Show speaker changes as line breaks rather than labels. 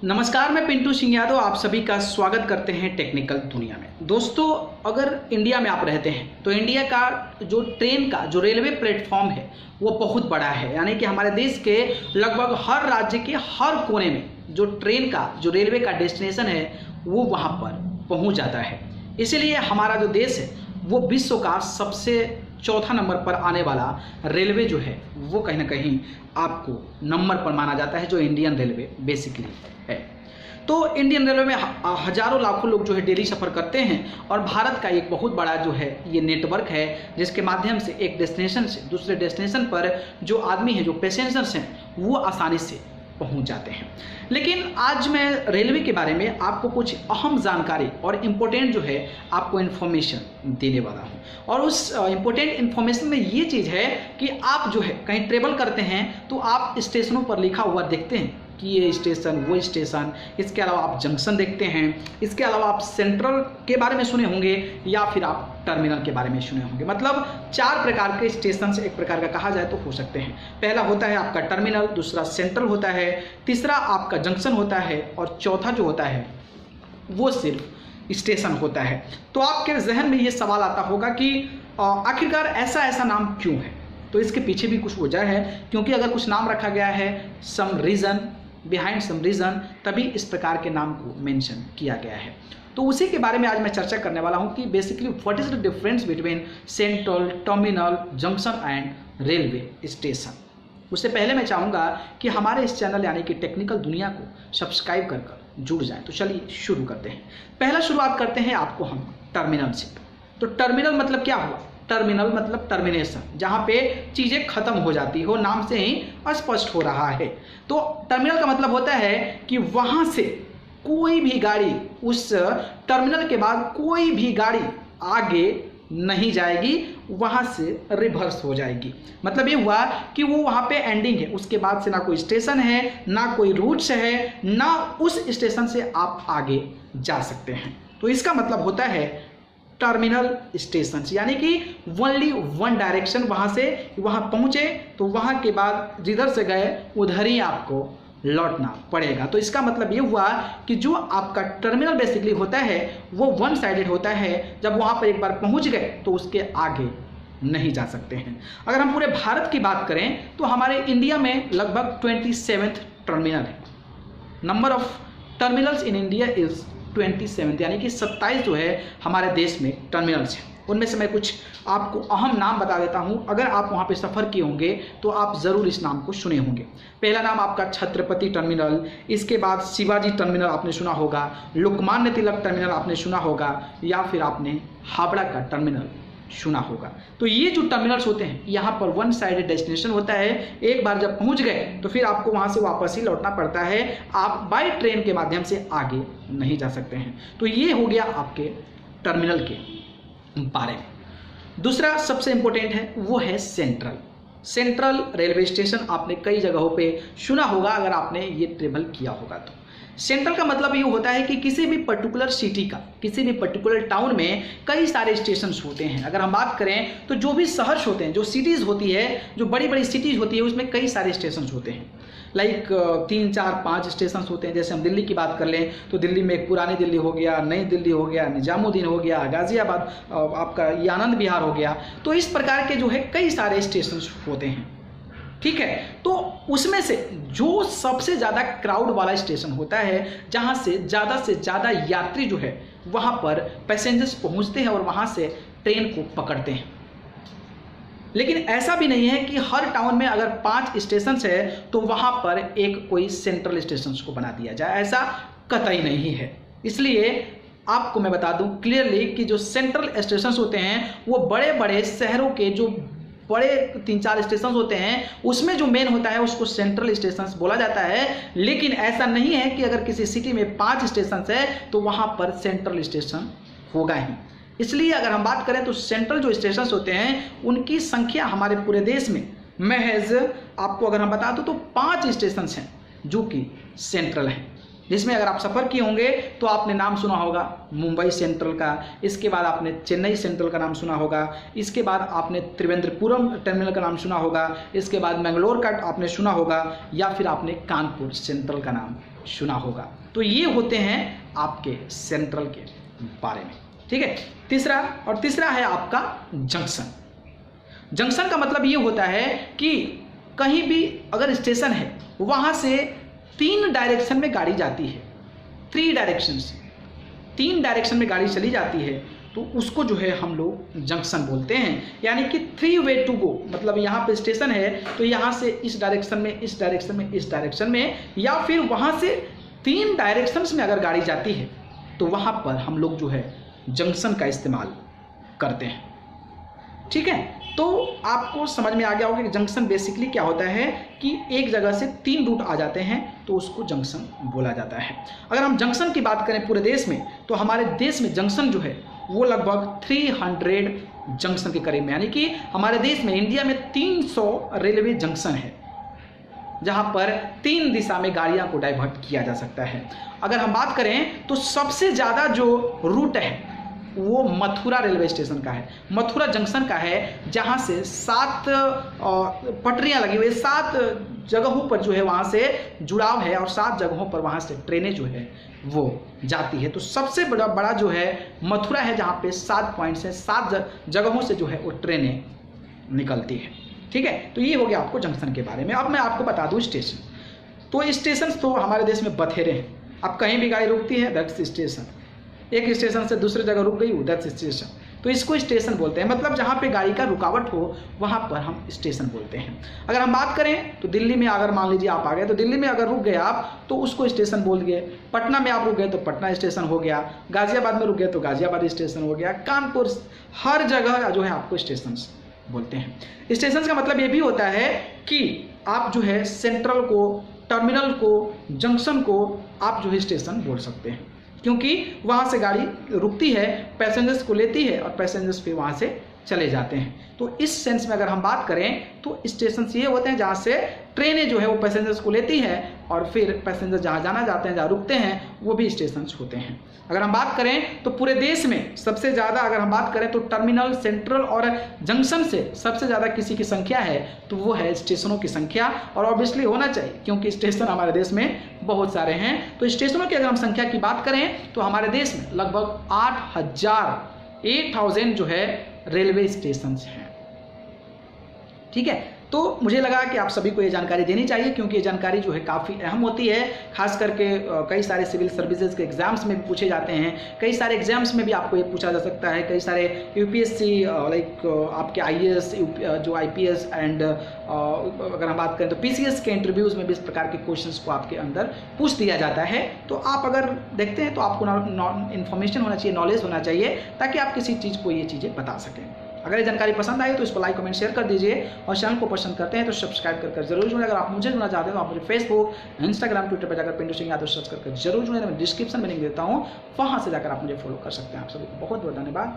नमस्कार, मैं पिंटू सिंह यादव आप सभी का स्वागत करते हैं टेक्निकल दुनिया में। दोस्तों, अगर इंडिया में आप रहते हैं तो इंडिया का जो ट्रेन का जो रेलवे प्लेटफॉर्म है वो बहुत बड़ा है। यानी कि हमारे देश के लगभग हर राज्य के हर कोने में जो ट्रेन का जो रेलवे का डेस्टिनेशन है वो वहाँ पर पहुँच जाता है। इसीलिए हमारा जो देश है वो विश्व का सबसे चौथा नंबर पर आने वाला रेलवे जो है वो कहीं ना कहीं आपको नंबर पर माना जाता है, जो इंडियन रेलवे बेसिकली है। तो इंडियन रेलवे में हजारों लाखों लोग जो है डेली सफ़र करते हैं और भारत का एक बहुत बड़ा जो है ये नेटवर्क है, जिसके माध्यम से एक डेस्टिनेशन से दूसरे डेस्टिनेशन पर जो आदमी है, जो पैसेंजर्स हैं, वो आसानी से पहुंच जाते हैं। लेकिन आज मैं रेलवे के बारे में आपको कुछ अहम जानकारी और इम्पोर्टेंट जो है आपको इन्फॉर्मेशन देने वाला हूं। और उस इम्पोर्टेंट इन्फॉर्मेशन में ये चीज़ है कि आप जो है कहीं ट्रेवल करते हैं तो आप स्टेशनों पर लिखा हुआ देखते हैं कि ये स्टेशन वो स्टेशन, इसके अलावा आप जंक्शन देखते हैं, इसके अलावा आप सेंट्रल के बारे में सुने होंगे या फिर आप टर्मिनल के बारे में सुने होंगे। मतलब 4 प्रकार के स्टेशन एक प्रकार का कहा जाए तो हो सकते हैं। पहला होता है आपका टर्मिनल, दूसरा सेंट्रल होता है, तीसरा आपका जंक्शन होता है और चौथा जो होता है वो सिर्फ स्टेशन होता है। तो आपके जहन में ये सवाल आता होगा कि आखिरकार ऐसा नाम क्यों है। तो इसके पीछे भी कुछ वजह है, क्योंकि अगर कुछ नाम रखा गया है some reason behind some reason, तभी इस प्रकार के नाम को मेंशन किया गया है। तो उसी के बारे में आज मैं चर्चा करने वाला हूं कि basically what is the difference between central, terminal, junction and railway station. उससे पहले मैं चाहूँगा कि हमारे इस चैनल यानी कि टेक्निकल दुनिया को सब्सक्राइब कर जुड़ जाएं। तो चलिए शुरू करते हैं। पहला शुरुआत करते हैं आपको हम टर्मिनल से। तो टर्मिनल मतलब क्या हुआ? टर्मिनल मतलब टर्मिनेशन, जहाँ पे चीज़ें खत्म हो जाती हो, नाम से ही स्पष्ट हो रहा है। तो टर्मिनल का मतलब होता है कि वहाँ से कोई भी गाड़ी, उस टर्मिनल के बाद कोई भी गाड़ी आगे नहीं जाएगी, वहाँ से रिवर्स हो जाएगी। मतलब ये हुआ कि वो वहाँ पे एंडिंग है, उसके बाद से ना कोई स्टेशन है, ना कोई रूट्स है, ना उस स्टेशन से आप आगे जा सकते हैं। तो इसका मतलब होता है टर्मिनल स्टेशन, यानी कि ओनली वन डायरेक्शन, वहाँ से वहाँ पहुँचे तो वहाँ के बाद जिधर से गए उधर ही आपको लौटना पड़ेगा। तो इसका मतलब ये हुआ कि जो आपका टर्मिनल बेसिकली होता है वो वन साइडेड होता है। जब वहाँ पर एक बार पहुँच गए तो उसके आगे नहीं जा सकते हैं। अगर हम पूरे भारत की बात करें तो हमारे इंडिया में लगभग 27 टर्मिनल है। Number of terminals in India is 27, यानी कि 27 जो है हमारे देश में टर्मिनल्स हैं। उनमें से मैं कुछ आपको अहम नाम बता देता हूं। अगर आप वहां पे सफ़र किए होंगे तो आप ज़रूर इस नाम को सुने होंगे। पहला नाम आपका छत्रपति टर्मिनल, इसके बाद शिवाजी टर्मिनल आपने सुना होगा, लोकमान्य तिलक टर्मिनल आपने सुना होगा, या फिर आपने हावड़ा का टर्मिनल सुना होगा। तो ये जो टर्मिनल्स होते हैं यहाँ पर वन साइडेड डेस्टिनेशन होता है। एक बार जब पहुँच गए तो फिर आपको वहाँ से वापस ही लौटना पड़ता है, आप बाय ट्रेन के माध्यम से आगे नहीं जा सकते हैं। तो ये हो गया आपके टर्मिनल के बारे में। दूसरा सबसे इम्पोर्टेंट है वो है सेंट्रल। सेंट्रल रेलवे स्टेशन आपने कई जगहों पे सुना होगा अगर आपने ये ट्रेवल किया होगा तो। सेंट्रल का मतलब ये होता है कि किसी भी पर्टिकुलर सिटी का, किसी भी पर्टिकुलर टाउन में कई सारे स्टेशंस होते हैं। अगर हम बात करें तो जो भी शहर होते हैं, जो सिटीज़ होती है, जो बड़ी बड़ी सिटीज़ होती है, उसमें कई सारे स्टेशंस होते हैं। लाइक 3, 4, 5 स्टेशंस होते हैं। जैसे हम दिल्ली की बात कर लें तो दिल्ली में पुरानी दिल्ली हो गया, नई दिल्ली हो गया, निजामुद्दीन हो गया, गाज़ियाबाद, आपका ये आनंद विहार हो गया। तो इस प्रकार के जो है कई सारे स्टेशंस होते हैं, ठीक है। तो उसमें से जो सबसे ज़्यादा क्राउड वाला स्टेशन होता है, जहाँ से ज़्यादा यात्री जो है वहाँ पर पैसेंजर्स पहुँचते हैं और वहाँ से ट्रेन को पकड़ते हैं। लेकिन ऐसा भी नहीं है कि हर टाउन में अगर 5 स्टेशन है तो वहाँ पर एक कोई सेंट्रल स्टेशन को बना दिया जाए, ऐसा कतई नहीं है। इसलिए आपको मैं बता दूं क्लियरली कि जो सेंट्रल स्टेशन होते हैं वो बड़े बड़े शहरों के जो बड़े 3-4 स्टेशन होते हैं उसमें जो मेन होता है उसको सेंट्रल स्टेशन बोला जाता है। लेकिन ऐसा नहीं है कि अगर किसी सिटी में 5 स्टेशन है तो वहाँ पर सेंट्रल स्टेशन होगा ही। इसलिए अगर हम बात करें तो सेंट्रल जो स्टेशन होते हैं उनकी संख्या हमारे पूरे देश में महज आपको अगर हम बता दूं तो 5 स्टेशन हैं जो कि सेंट्रल हैं। जिसमें अगर आप सफ़र किए होंगे तो आपने नाम सुना होगा मुंबई सेंट्रल का, इसके बाद आपने चेन्नई सेंट्रल का नाम सुना होगा, इसके बाद आपने त्रिवेंद्रपुरम टर्मिनल का नाम सुना होगा, इसके बाद मैंगलोर का आपने सुना होगा, या फिर आपने कानपुर सेंट्रल का नाम सुना होगा। तो ये होते हैं आपके सेंट्रल के बारे में, ठीक है। तीसरा है आपका जंक्शन। जंक्शन का मतलब ये होता है कि कहीं भी अगर स्टेशन है वहाँ से 3 डायरेक्शन में गाड़ी जाती है, 3 डायरेक्शन में गाड़ी चली जाती है, तो उसको जो है हम लोग जंक्शन बोलते हैं। यानी कि 3 वे टू गो, मतलब यहाँ पे स्टेशन है तो यहाँ से इस डायरेक्शन में, इस डायरेक्शन में, इस डायरेक्शन में, या फिर वहाँ से 3 डायरेक्शंस में अगर गाड़ी जाती है तो वहाँ पर हम लोग जो है जंक्शन का इस्तेमाल करते हैं, ठीक है। तो आपको समझ में आ गया होगा कि जंक्शन बेसिकली क्या होता है कि एक जगह से 3 रूट आ जाते हैं तो उसको जंक्शन बोला जाता है। अगर हम जंक्शन की बात करें पूरे देश में, तो हमारे देश में जंक्शन जो है वो लगभग 300 जंक्शन के करीब में, यानी कि हमारे देश में, इंडिया में 300 रेलवे जंक्शन है जहां पर 3 दिशा में गाड़ियां को डाइवर्ट किया जा सकता है। अगर हम बात करें तो सबसे ज़्यादा जो रूट है वो मथुरा रेलवे स्टेशन का है, मथुरा जंक्शन का है, जहां से 7 पटरियां लगी हुई है, 7 जगहों पर जो है वहां से जुड़ाव है और 7 जगहों पर वहां से ट्रेनें जो है वो जाती है। तो सबसे बड़ा जो है मथुरा है, जहां पे 7 पॉइंट से 7 जगहों से जो है वो ट्रेनें निकलती है, ठीक है। तो ये हो गया आपको जंक्शन के बारे में। अब मैं आपको बता दूं स्टेशन। तो स्टेशन तो हमारे देश में बथेरे हैं, अब कहीं भी गाड़ी रुकती है दैट्स स्टेशन, एक स्टेशन से दूसरे जगह रुक गई दैट्स स्टेशन, तो इसको स्टेशन बोलते हैं। मतलब जहाँ पे गाड़ी का रुकावट हो वहाँ पर हम स्टेशन बोलते हैं। अगर हम बात करें तो दिल्ली में अगर मान लीजिए आप आ गए तो दिल्ली में अगर रुक गए आप तो उसको स्टेशन बोल दिए, पटना में आप रुक गए तो पटना स्टेशन हो गया, गाजियाबाद में रुक गए तो गाजियाबाद स्टेशन हो गया, कानपुर, हर जगह जो है आपको स्टेशन बोलते हैं। स्टेशन का मतलब ये भी होता है कि आप जो है सेंट्रल को, टर्मिनल को, जंक्शन को आप जो है स्टेशन बोल सकते हैं, क्योंकि वहाँ से गाड़ी रुकती है, पैसेंजर्स को लेती है और पैसेंजर्स फिर वहाँ से चले जाते हैं। तो इस सेंस में अगर हम बात करें तो स्टेशन ये होते हैं जहाँ से ट्रेनें जो है वो पैसेंजर्स को लेती है और फिर पैसेंजर जहाँ जाना चाहते हैं, जहाँ रुकते हैं, वो भी स्टेशन होते हैं। अगर हम बात करें तो पूरे देश में सबसे ज़्यादा अगर हम बात करें तो टर्मिनल, सेंट्रल और जंक्शन से सबसे ज़्यादा किसी की संख्या है तो वो है स्टेशनों की संख्या, और ऑब्वियसली होना चाहिए क्योंकि स्टेशन हमारे देश में बहुत सारे हैं। तो स्टेशनों की अगर हम संख्या की बात करें तो हमारे देश में लगभग 8,000 जो है रेलवे स्टेशन हैं, ठीक है। तो मुझे लगा कि आप सभी को ये जानकारी देनी चाहिए क्योंकि ये जानकारी जो है काफ़ी अहम होती है, खास करके कई सारे सिविल सर्विसेज के एग्जाम्स में भी पूछे जाते हैं, कई सारे एग्जाम्स में भी आपको ये पूछा जा सकता है, कई सारे यूपीएससी लाइक आपके आईएएस, जो आईपीएस एंड अगर हम बात करें तो पीसीएस के इंटरव्यूज़ में भी इस प्रकार के क्वेश्चंस को आपके अंदर पूछ दिया जाता है। तो आप अगर देखते हैं तो आपको इन्फॉर्मेशन होना चाहिए, नॉलेज होना चाहिए, ताकि आप किसी चीज़ को ये चीज़ें बता सकें। अगर ये जानकारी पसंद आई तो इसको लाइक, कमेंट, शेयर कर दीजिए, और चैनल को पसंद करते हैं तो सब्सक्राइब कर जरूर जुड़ें। अगर आप मुझे जुड़ना चाहते हैं तो आप मुझे फेसबुक, इंस्टाग्राम, ट्विटर पर जाकर पिंटू सिंह यादव सर्च करके जरूर जुड़ें। मैं डिस्क्रिप्शन में लिंक देता हूँ, वहाँ से जाकर आप मुझे फॉलो कर सकते हैं। आप सभी को बहुत बहुत धन्यवाद।